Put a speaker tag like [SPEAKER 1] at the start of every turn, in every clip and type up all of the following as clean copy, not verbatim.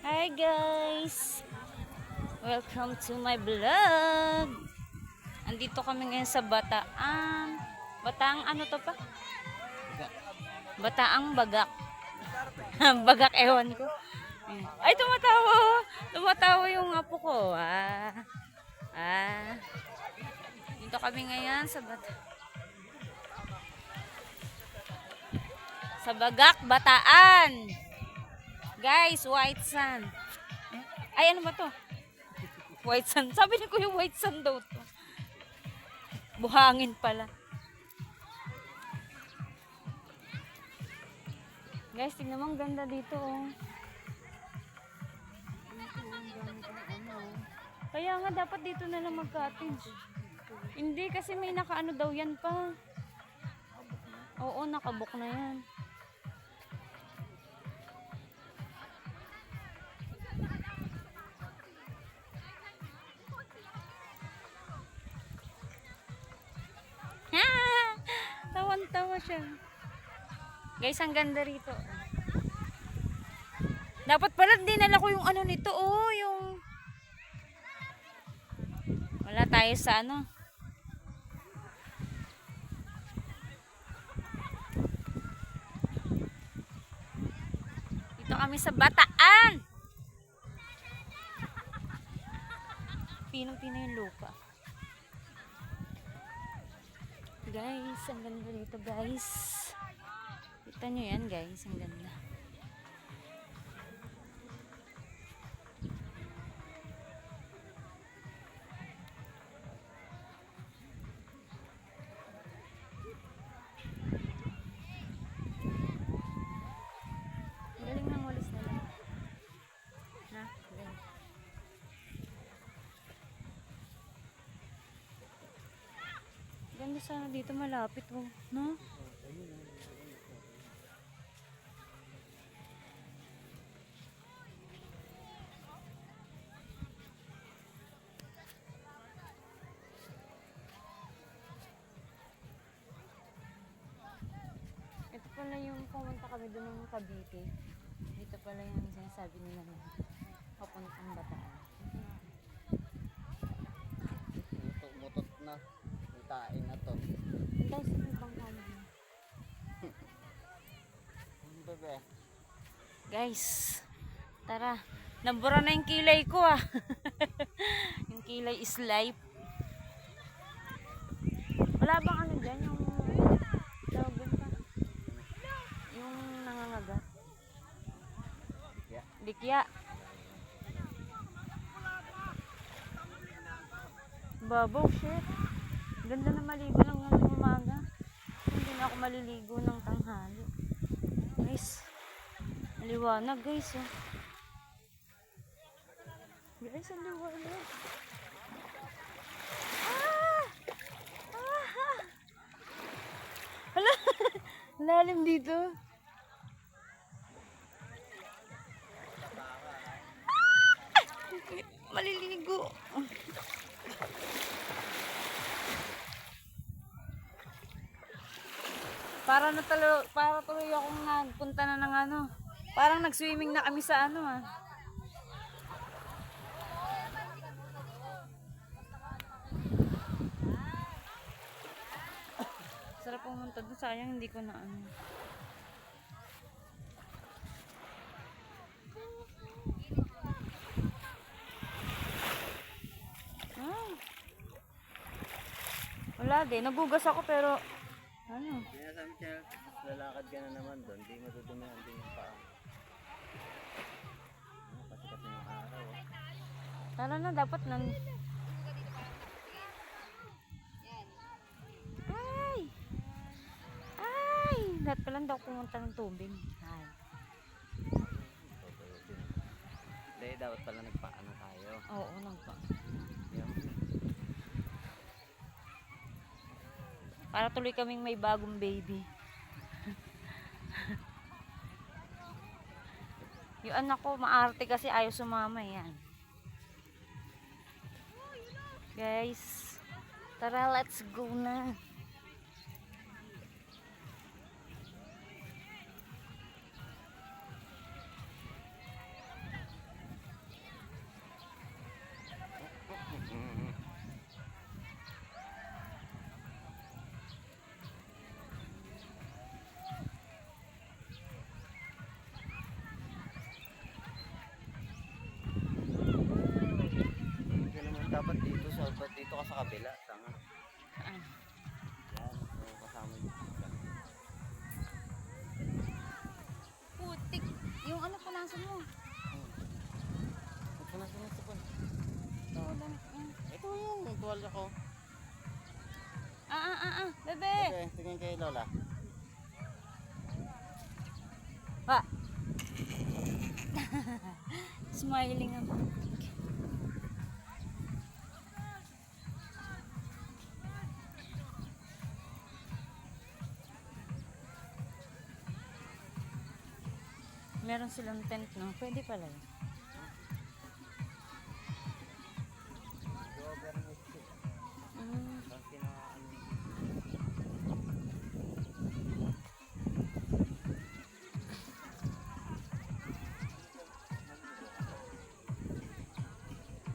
[SPEAKER 1] Hi guys! Welcome to my vlog! Andito kami ngayon sa Bataan. Bataang ano to pa? Bataang Bagak. Bagak ewan ko. Ay, tumatawa! Tumatawa yung apo ko. Dito kami ngayon sa sa Bagak, Bataan. Guys, white sand. Ay, ano ba to? White sand. Sabi ni Kuya white sand daw to. Buhangin pala. Guys, tingnan mo, ang ganda dito, oh. Kaya nga, dapat dito na lang mag-cottage. Hindi, kasi may nakaano daw yan pa. Oo, nakabook na yan. Tawan-tawa siya. Guys, ang ganda rito. Dapat pala dinala ko yung ano nito, oh, yung wala tayo sa ano. Dito kami sa Bataan. Pinong-pino yung lupa. Guys, ang ganda dito, guys. Kita nyo yan, guys. Ang ganda. Galing ng walis na lang. Ha? Galing. Ganda sana dito, malapit, oh. No? Ito pala yung pumunta kami doon ng Cavite. Dito pala yung sinasabi nila na papuntang Bataan.
[SPEAKER 2] Mutot na. Itain na to.
[SPEAKER 1] Guys, may bang kami?
[SPEAKER 2] Bebe.
[SPEAKER 1] Guys, tara. Nabura na yung kilay ko, ah. Yung kilay is life. Wala bang ano dyan? Yung tawag pa? Yung nangangagat? Dikya. Babaw, shit. Ganda na maligo ng umaga. Hindi na ako maliligo ng tanghali. Guys, maliwanag, guys, oh. Guys, ang liwanag. Hala, lalim dito. Maliligo. Para tuloy akong nagpunta na ng ano. Parang nag-swimming na kami sa ano, ah. Sarap pumunta doon, sayang hindi ko na ano. Wala din, nagugas ako pero ano.
[SPEAKER 2] Kaya sabi siya, lalakad ka na naman doon. Hindi matutumihan din yung paa. Kasi ng araw.
[SPEAKER 1] Tara na, dapat nan. Ay, dapat pala daw pumunta ng tubig. Ay.
[SPEAKER 2] Hindi, dapat pala nagpaano tayo.
[SPEAKER 1] Oo, nagpa. Para tuloy kaming may bagong baby. Yung anak ko, maarte kasi ayaw sumama yan. Guys, tara, let's go na.
[SPEAKER 2] ba't dito ka sa kabila? Tanga.
[SPEAKER 1] Ah.
[SPEAKER 2] Yan, yung kasama niyo.
[SPEAKER 1] Putik. Yung ano punasan mo?
[SPEAKER 2] Punasan mo ito po.
[SPEAKER 1] Ito, damit.
[SPEAKER 2] Ito yung tuwalya ko.
[SPEAKER 1] Bebe.
[SPEAKER 2] Okay, tingin kay Lola.
[SPEAKER 1] Pa. Smiling ang putik. Meron silang tent, no? Pwede pala yun. Mm.
[SPEAKER 2] Kasi na ano.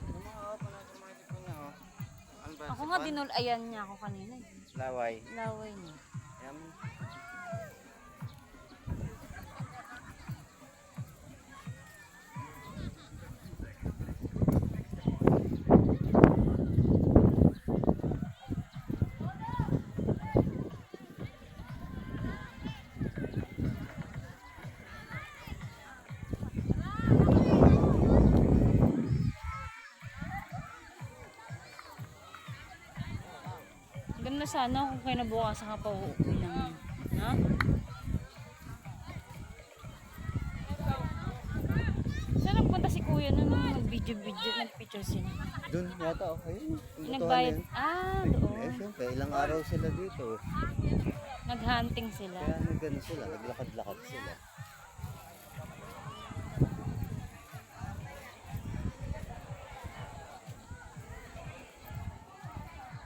[SPEAKER 2] Yung mga panatong mga tipo niya, oh. Ano ba?
[SPEAKER 1] Ako nga dinulayan niya ako kanina.
[SPEAKER 2] Laway.
[SPEAKER 1] Laway niya.
[SPEAKER 2] Yan.
[SPEAKER 1] Ganda sana kung kayo nabukasan ka pa uuwi ng... Ha? Saan nagpunta si kuya nung nag-video, nag-picture sila?
[SPEAKER 2] Doon yata, okay.
[SPEAKER 1] Yung nagbayad? Ah, doon.
[SPEAKER 2] Eh, syempre, ilang araw sila dito.
[SPEAKER 1] Nag-hunting sila.
[SPEAKER 2] Kaya nagano sila, naglakad-lakad sila.